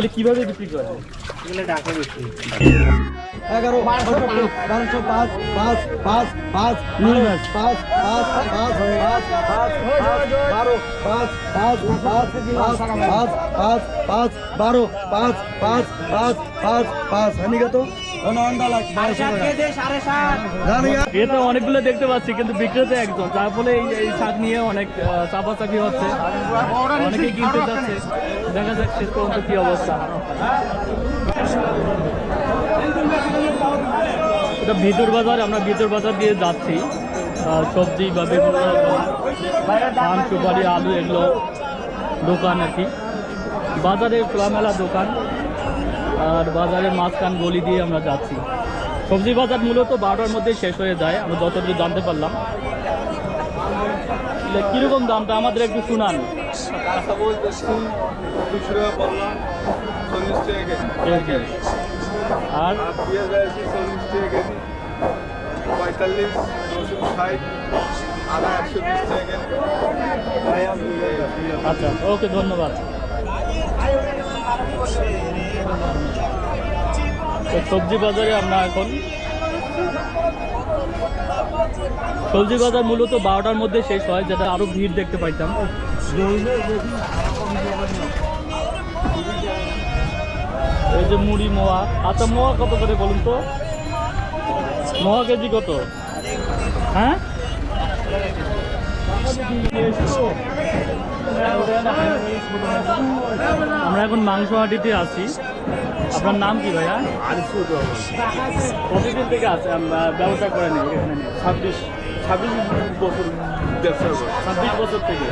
এগুলো কিভাবে বিক্রি করে? এগুলো ঢাকা বিক্রি 11 1205 5 5 5 5 5 5 12 5 5 12 5 5 5 হানিগত এটা অনেকগুলো দেখতে পাচ্ছি কিন্তু বিক্রেতা একজন, যার ফলে এই শাক নিয়ে অনেক চাপাচাপি হচ্ছে, অনেকেই কিনতে যাচ্ছে। দেখা যাক শেষ পর্যন্ত কি অবস্থা। এটা ভিতর বাজার, আমরা ভিতর বাজার দিয়ে যাচ্ছি। সবজি বা বিভিন্ন পান সুপারি আলু এগুলো দোকান আর কি, বাজারে খোলামেলা দোকান। আর বাজারের মাঝখান গলি দিয়ে আমরা যাচ্ছি। সবজি বাজার মূলত 12টার মধ্যে শেষ হয়ে যায়, আমরা যতটুকু জানতে পারলাম। কীরকম দামটা আমাদের একটু শুনান। আর আচ্ছা, ওকে, ধন্যবাদ। সবজি বাজারে আমরা এখন, সবজি বাজার মূলত 12টার মধ্যে শেষ হয়, যেটা আরো ভিড় দেখতে পাইতাম। এই যে মুড়ি মোয়া। আচ্ছা, মোয়া কত করে বলুন তো? মোয়া কেজি কত? হ্যাঁ, আমরা এখন মাংস হাটিতে আছি। আপনার নাম কি ভাইয়া? কতদিন থেকে আছে ব্যবসা করে নেই এখানে? 26 বছর ব্যবসা করে। 26 বছর থেকে।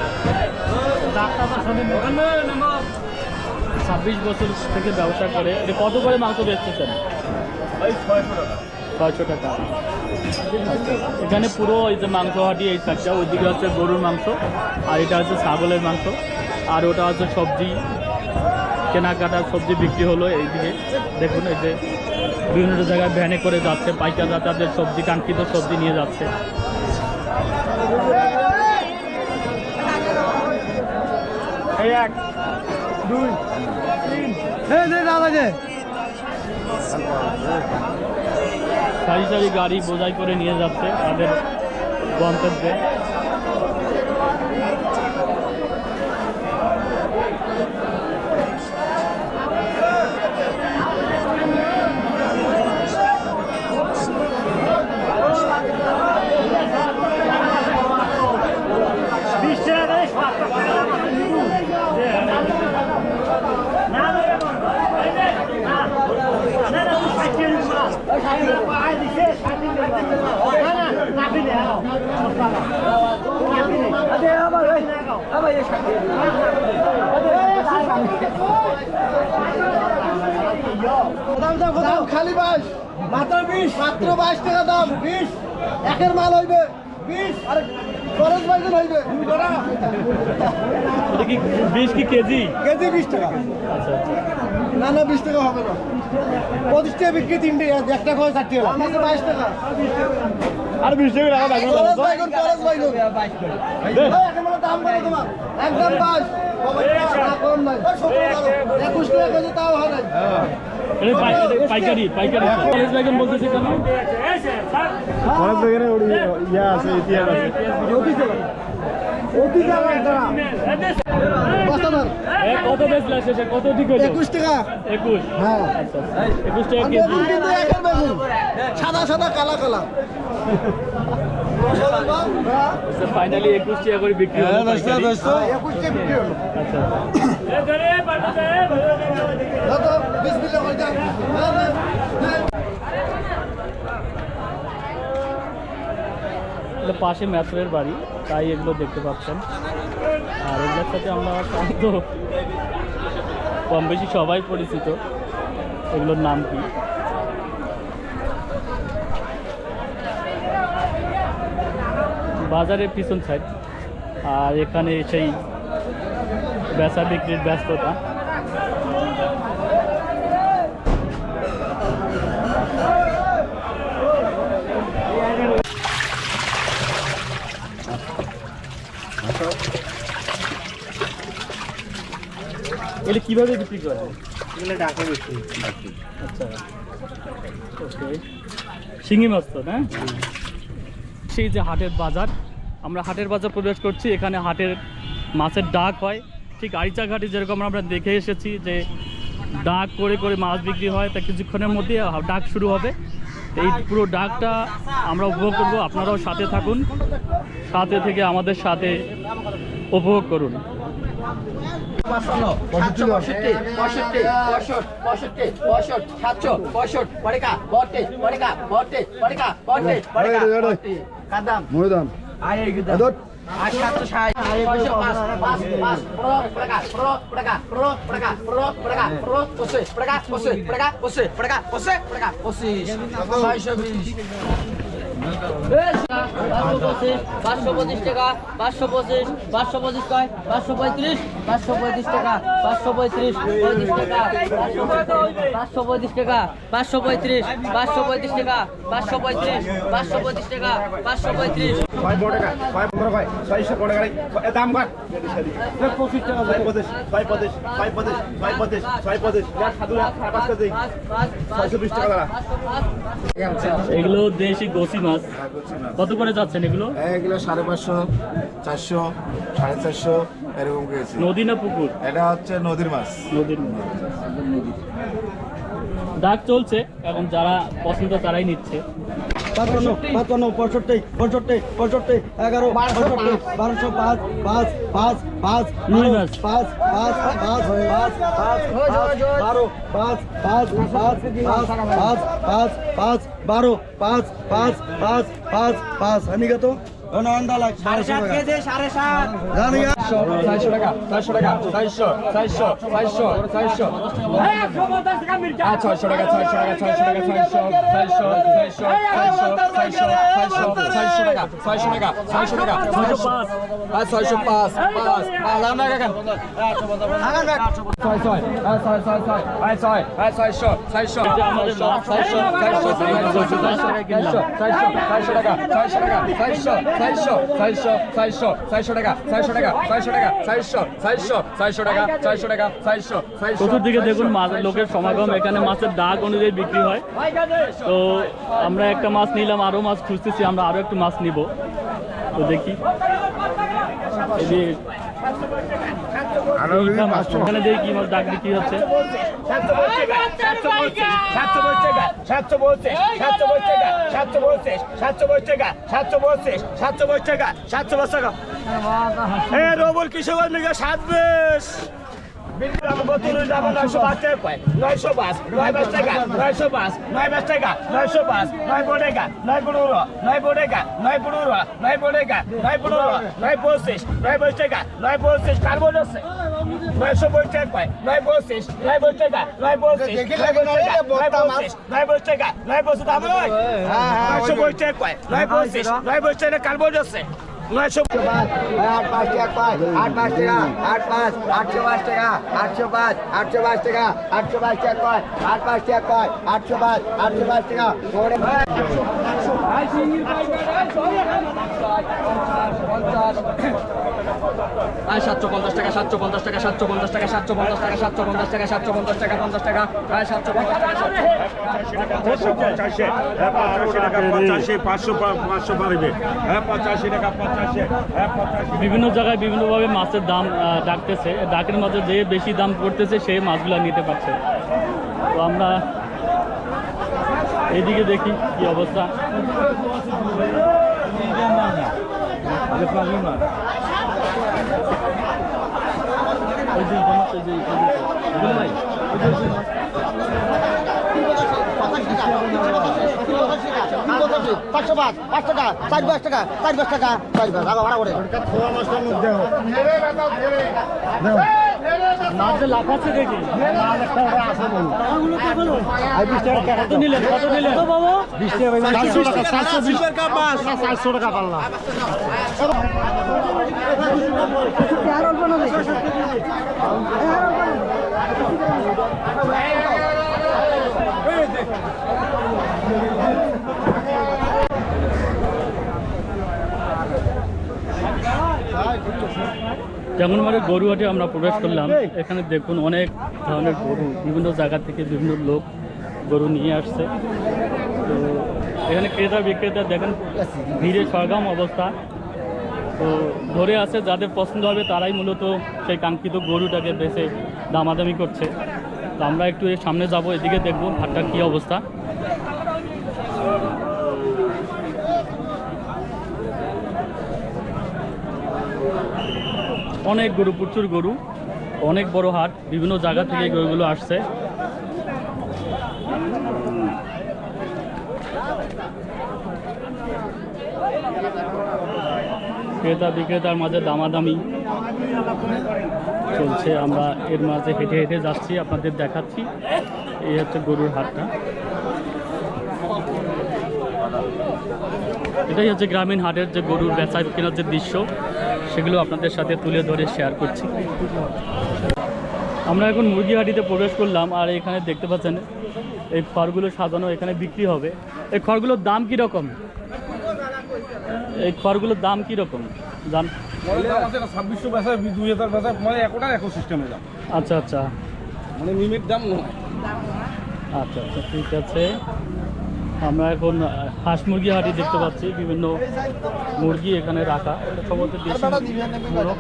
26 বছর থেকে ব্যবসা করে। এটা কত করে মাংস বেচতেছেন? 600 টাকা। এখানে পুরো এই যে মাংস হাটি, এই সাইডটা, ওইদিকে হচ্ছে গরুর মাংস, আর এটা হচ্ছে ছাগলের মাংস, আর ওটা হচ্ছে সবজি কেনাকাটার সবজি বিক্রি হলো। এইদিকে দেখুন, এই যে বিভিন্ন জায়গায় ভ্যানে করে যাচ্ছে, পাইকাররা তাদের সবজি, কাঙ্ক্ষিত সবজি নিয়ে যাচ্ছে। এক দুই সারি সারি গাড়ি বোঝাই করে নিয়ে যাচ্ছে তাদের গন্তব্যে। খালি 22 মাত্র 20 মাত্র 22 টাকা দাম। 20 একের মাল হইবে 20 আর খরচ বাইজন হইবে। এটা কি 20 কি কেজি? কেজি 20 টাকা। আচ্ছা, না না 20 টাকা হবে না। 25 টাকা বিক্রি, 3টে, একটা করে 4 টাকা। আমাকে 22 টাকা। আর 20 টাকা রাখা বাইজন খরচ বাইজন 22 করে। এখন মানে দাম বলো তোমার। একদম 22 কম নাই। 21 টাকা কেজি তাও হয় না। পাইকারি কলেজ বাইগন বলতেছে কেন? অনেক জায়গায় ইয়া আছে, ইতিহাস আছে। কত বেচলা শেষে? কত ঠিক হয়েছে? 21 টাকা। 21? হ্যাঁ, আচ্ছা, 21 টাকা কেজি। কিন্তু একের বেগুন সাদা সাদা কালা কালা। ফাইনালি 21 টাকা করে বিক্রি হলো। 21 টাকা বিক্রি হলো। আচ্ছা, দাদা বিসমিল্লাহ করে যান। পাশে ম্যাথরের বাড়ি, তাই এগুলো দেখতে পাচ্ছেন। আর এগুলোর সাথে আমরা তো কম বেশি সবাই পরিচিত। এগুলোর নাম কি? বাজারের পিছন সাইড, আর এখানে সেই বেচা বিক্রির ব্যস্ততা। এটা কিভাবে বিক্রি করে? আচ্ছা ওকে, শিঙি মাছ তো না? সেই যে হাটের বাজার, আমরা হাটের বাজার প্রবেশ করছি। এখানে হাটের মাছের ডাক হয়, ঠিক আরিচা ঘাটে যেরকম আমরা দেখে এসেছি যে ডাক করে করে মাছ বিক্রি হয়, তা কিছুক্ষণের মধ্যে ডাক শুরু হবে। এই পুরো ডাকটা আমরা উপভোগ করব, আপনারাও সাথে থাকুন, সাথে থেকে আমাদের সাথে উপভোগ করুন। পাঁচশো পঁচিশ টাকা, 525, 525 কয়, 535, 535 টাকা, 535, 35 টাকা, 535 টাকা, 535, 535 টাকা, 535, 535 টাকা, 535। এগুলো দেশি গোসি মাছ, কত করে যাচ্ছেন এগুলো? এগুলো 550, 400, 450 এরকম গেছে। নদী না পুকুর? এটা হচ্ছে নদীর মাছ। নদীর মাছ। ডাক চলছে এখন, যারা পছন্দ তারাই নিচ্ছে। 55, 55, 65, 65, 65, 11, 65, 1205, 5, 5, 5, 5, 5, 5, 5, 5, 5, 12, 5, 5, 5, 5, 5, 5, 12, 5, 5, 5, 5, 5, আমি কত? আন্ডা লাগ 7.5 কেজি, 7.5 জানি 400 টাকা, 400 টাকা, 400, 400, 400, 400, 600 টাকা, 600 টাকা, 600 টাকা, 400, 400, 400, 400, 400, 400 টাকা, 600 টাকা, 600 টাকা, 605, 605, 5, আলাম না কাকা, আগান ব্যাক, 6, 6, 600, 600, আমাদের মাছ 600 টাকা, 600 টাকা, 400, 400, 400, 400 টাকা, 400 টাকা, 400 টাকা, 400, 400, 400 টাকা, 400 টাকা, 400, 400। চতুর্দিকে দেখুন লোকের সমাগম, এখানে মাছের ডাক অনুযায়ী বিক্রি হয়। তো আমরা একটা মাছ নিলাম, আরো মাছ খুঁজতেছি, আমরা আরো একটু মাছ নিব। তো দেখি এই যে ওখানে দেখি কি মাছ ডাক বিক্রি হচ্ছে। 700 কিশোর 7 905, 9 টাকা, 905, 9 টাকা, 905, 9 টাকা, 9 টাকা, 9 টাকা, 9 টাকা, 9 টাকা, 9 25, 9 টাকা, 9 কার্বন আছে 925 টাকা, 9 টাকা, 9 টাকা, 9 দাম নয় 925 টাকা, 9 টাকা কার্বন আছে 900 8 5 টাকা 8 5 টাকা 8 5 805 টাকা 805 805 টাকা 805 টাকা 8 5 টাকা 805 805 টাকা পরে 750 টাকা, 750 টাকা, 750 টাকা, 750 টাকা, 750 টাকা, 750 টাকা, 50 টাকা, 750 টাকা, 500 পারবে, 85 টাকা, 85, বিভিন্ন জায়গায় বিভিন্নভাবে মাছের দাম ডাকতেছে, ডাকের মাঝে যে বেশি দাম করতেছে সেই মাছগুলো নিতে পারছে। তো আমরা এইদিকে দেখি কি অবস্থা। ওই যে মাছ, ওই যে ভাই, পাঁচশো 5 টাকা 4 টাকা 4 টাকা 4 টাকা ভাড়া করে মাছ যে লাফাচ্ছে দেখি। কত নিলেন, কত নিলেন? 400 টাকা, 420 টাকা মাছ, 400 টাকা পাল্লা। তেমনভাবে গরুহাটে আমরা প্রবেশ করলাম। এখানে দেখুন অনেক ধরনের গরু, বিভিন্ন জায়গা থেকে বিভিন্ন লোক গরু নিয়ে আসছে। তো এখানে ক্রেতা বিক্রেতা দেখেন ভিড়ে সরগম অবস্থা। তো ধরে আছে, যাদের পছন্দ হবে তারাই মূলত সেই কাঙ্ক্ষিত গরুটাকে বেছে দামাদামি করছে। তো আমরা একটু এর সামনে যাব, এদিকে দেখব হাটটার কী অবস্থা। অনেক গরু, প্রচুর গরু, অনেক বড় হাট, বিভিন্ন জায়গা থেকে এই গরুগুলো আসছে। ক্রেতা বিক্রেতার মাঝে দামাদামি চলছে। আমরা এর মাঝে হেঁটে হেঁটে যাচ্ছি, আপনাদের দেখাচ্ছি। এই হচ্ছে গরুর হাটটা। এটাই হচ্ছে গ্রামীণ হাটের যে গরুর বেচা কেনার যে দৃশ্য, সেগুলো আপনাদের সাথে তুলে ধরে শেয়ার করছি। আমরা এখন মুরগি হাটিতে প্রবেশ করলাম, আর এখানে দেখতে পাচ্ছেন এই খড়গুলো সাজানো, এখানে বিক্রি হবে। এই খড়গুলোর দাম কীরকম? এই খড়গুলোর দাম কীরকম জান? 2600 বেচা, 2000 বেচা, মানে একটার এক সিস্টেমে দাম। আচ্ছা আচ্ছা, মানে নিমিট দাম নয়। আচ্ছা আচ্ছা, ঠিক আছে। আমরা এখন হাঁস মুরগি হাটি দেখতে পাচ্ছি, বিভিন্ন মুরগি এখানে রাখা, সম্ভবত দেশি মোরগ।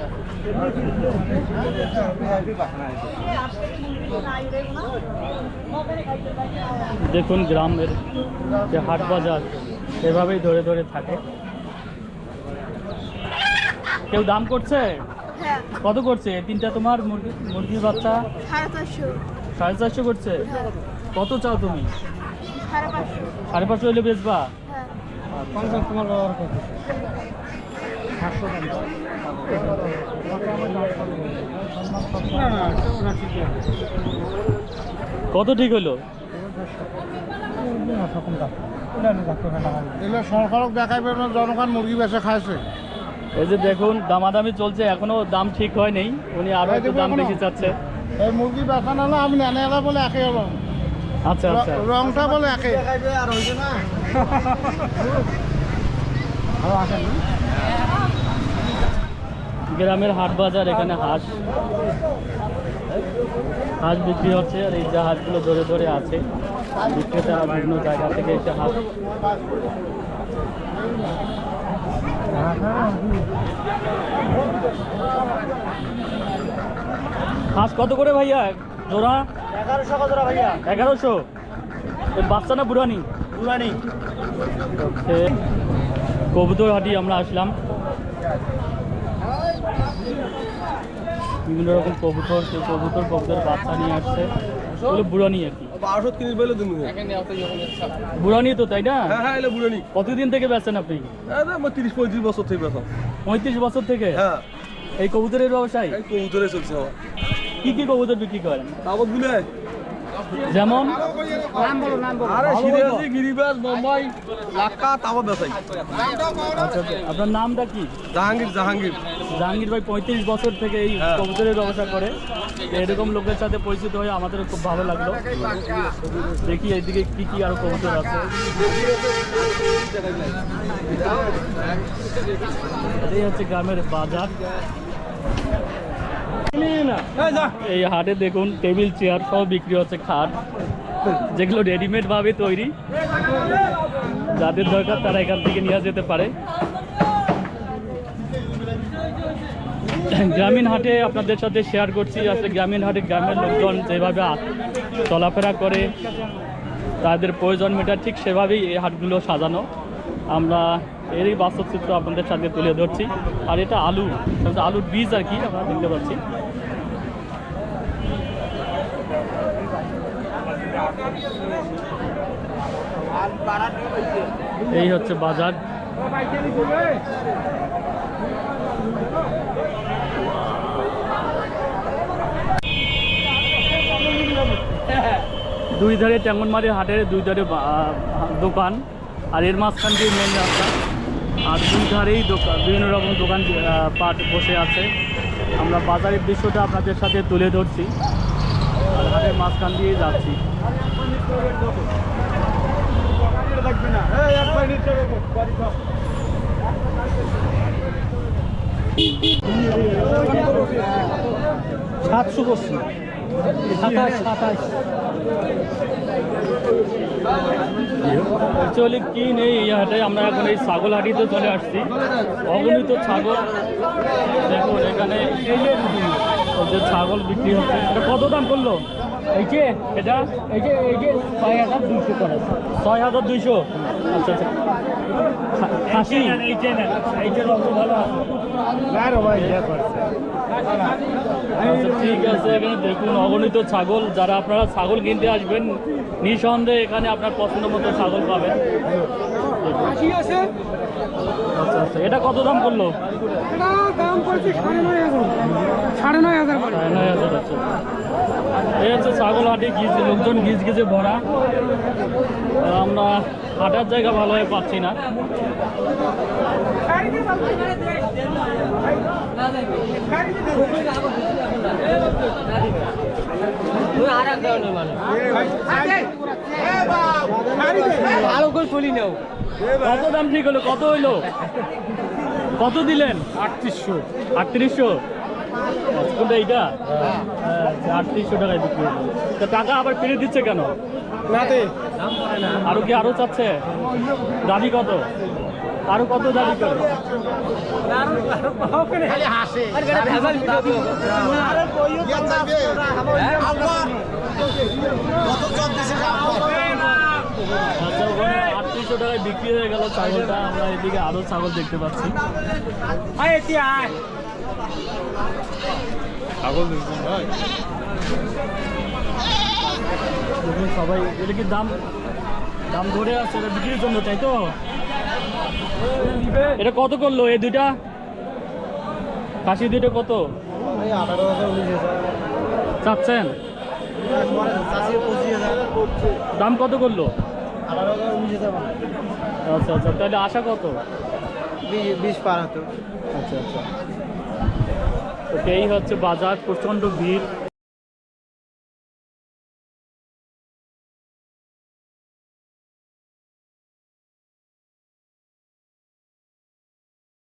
দেখুন গ্রামের যে হাট বাজার এভাবেই ধরে ধরে থাকে। কেউ দাম করছে? হ্যাঁ, কত করছে তিনটা তোমার মুরগির বাচ্চা? 450, 450 করছে। কত চাও তুমি? 550, 550 হলে বেচবা? হ্যাঁ। কত ঠিক হলো? এগুলো সরকারক দেখাইবে না, জনগণ মুরগি বেচে খাইছে। এই যে দেখুন দামাদামি চলছে, এখনো দাম ঠিক হয় নেই, উনি আরো একটু দাম বেশি চাচ্ছে। এই মুরগি বেচা না আমি নেনে এলা বলে একই হলো, আচ্ছা আচ্ছা, রংটা বলে একই। আর হইছে না গ্রামের হাট বাজার, এখানে হাঁস বিক্রি হচ্ছে। আর এই যে হাঁসগুলো ধরে ধরে আছে বিক্রেতা, বিভিন্ন জায়গা থেকে এসে হাঁস। হাঁস কত করে ভাইয়া জোড়া? 1100 কত ভাইয়া? 1100। বাচ্চা না বুড়ানি? পুরানি। কবুতর হাটি আমরা আসলাম, বিভিন্ন রকম কবুতর, কেউ কবুতর বাচ্চা নিয়ে আসছে, ওগুলো বুড়ানি আর কি। 1200 কিনিস বলে তুমি। বুড়ানি তো, তাই না? হ্যাঁ হ্যাঁ, এলে বুড়ানি। কতদিন থেকে বেচেন আপনি? 30-35 বছর থেকে বেচা। 35 বছর থেকে হ্যাঁ, এই কবুতরের ব্যবসায়? এই কবুতরে চলছে আমার। কি কি কবুতর বিক্রি করেন? তাবত গুলে যেমন? আরে সিরিয়াসলি গিরিবাজ, বোম্বাই, লাক্কা, তাবত বেচাই। আচ্ছা, আপনার নামটা কি? জাহাঙ্গীর। জাহাঙ্গীর ভাই 35 বছর থেকে এই হ্যাঁ। কবুতরের ব্যবসা করে। এরকম লোকের সাথে পরিচিত হয়ে আমাদেরও খুব ভালো লাগলো। দেখি এইদিকে কি কি আরো কবুতর আছে। এই হচ্ছে গ্রামের বাজার। এই হাটে দেখুন টেবিল চেয়ার সব বিক্রি হচ্ছে, খাট, যেগুলো রেডিমেড ভাবে তৈরি। যাদের দরকার তারা এখান থেকে নিয়ে যেতে পারে। গ্রামীণ হাটে আপনাদের সাথে শেয়ার করছি। আসলে গ্রামীণ হাটে গ্রামের লোকজন যেভাবে চলাফেরা করে, তাদের প্রয়োজন মেটায়, ঠিক সেভাবেই এই হাটগুলো সাজানো। আমরা এরই বাস্তব চিত্র আপনাদের সাথে তুলে ধরছি। আর এটা আলুর বীজ আর কি আমরা দেখতে পাচ্ছি। এই হচ্ছে বাজার। দুই ধারে ট্যাঙ্গনমারি হাটের দুই ধারে দোকান, আর এর মাঝখান দিয়ে মেন রাস্তা, আর দুই ধারেই দোকান, বিভিন্ন রকম দোকান পাট বসে আছে। আমরা বাজারের দৃশ্যটা আপনাদের সাথে তুলে ধরছি, আর হাটের মাঝখান দিয়ে যাচ্ছি। সাতশো করছি 27 অ্যাকচুয়ালি কি নেই এই হাটে, আমরা এখন এই ছাগল হাটিতে চলে আসছি। অগণিত ছাগল দেখুন এখানে, এই যে ছাগল বিক্রি হচ্ছে। এটা কত দাম করলো এই যে এটা? এই যে 6200 করে। 6200? আচ্ছা আচ্ছা। খাসি এইটার অত ভালো আচ্ছা, ঠিক আছে। এখানে দেখুন অগণিত ছাগল। যারা আপনারা ছাগল কিনতে আসবেন নিঃসন্দেহে এখানে আপনার পছন্দ মতো ছাগল পাবেন। আচ্ছা আচ্ছা, এটা কত দাম করলো? দাম পড়ছে 9,500 করে। 9,500। আচ্ছা, এই হচ্ছে ছাগল হাটে লোকজন গিজ গিজে ভরা। আমরা হাঁটার জায়গা ভালোভাবে পাচ্ছি না। কত দাম ঠিক হলো? কত হইলো? কত দিলেন? 3800। কোনটা এইটা? আচ্ছা, 3800 টাকায় বিক্রি হলো। তো টাকা আবার ফিরে দিচ্ছে কেন? আরো কি আরো চাচ্ছে? দাবি কত? আরো কত দাবি করে? আচ্ছা, ওখানে 3800 টাকায় বিক্রি হয়ে গেল ছাগলটা। আমরা এদিকে আরো ছাগল দেখতে পাচ্ছি। দেখুন সবাই, এটা কি দাম ধরে আছে? এটা বিক্রির জন্য, তাই তো? এটা কত করলো এই দুইটা খাসি? দুইটা কত 18,000 চাচ্ছেন? দাম কত করলো? 18,000 আচ্ছা আচ্ছা, তাহলে আশা কত? 20 পার হতো। আচ্ছা আচ্ছা, এই হচ্ছে বাজার, প্রচণ্ড ভিড়।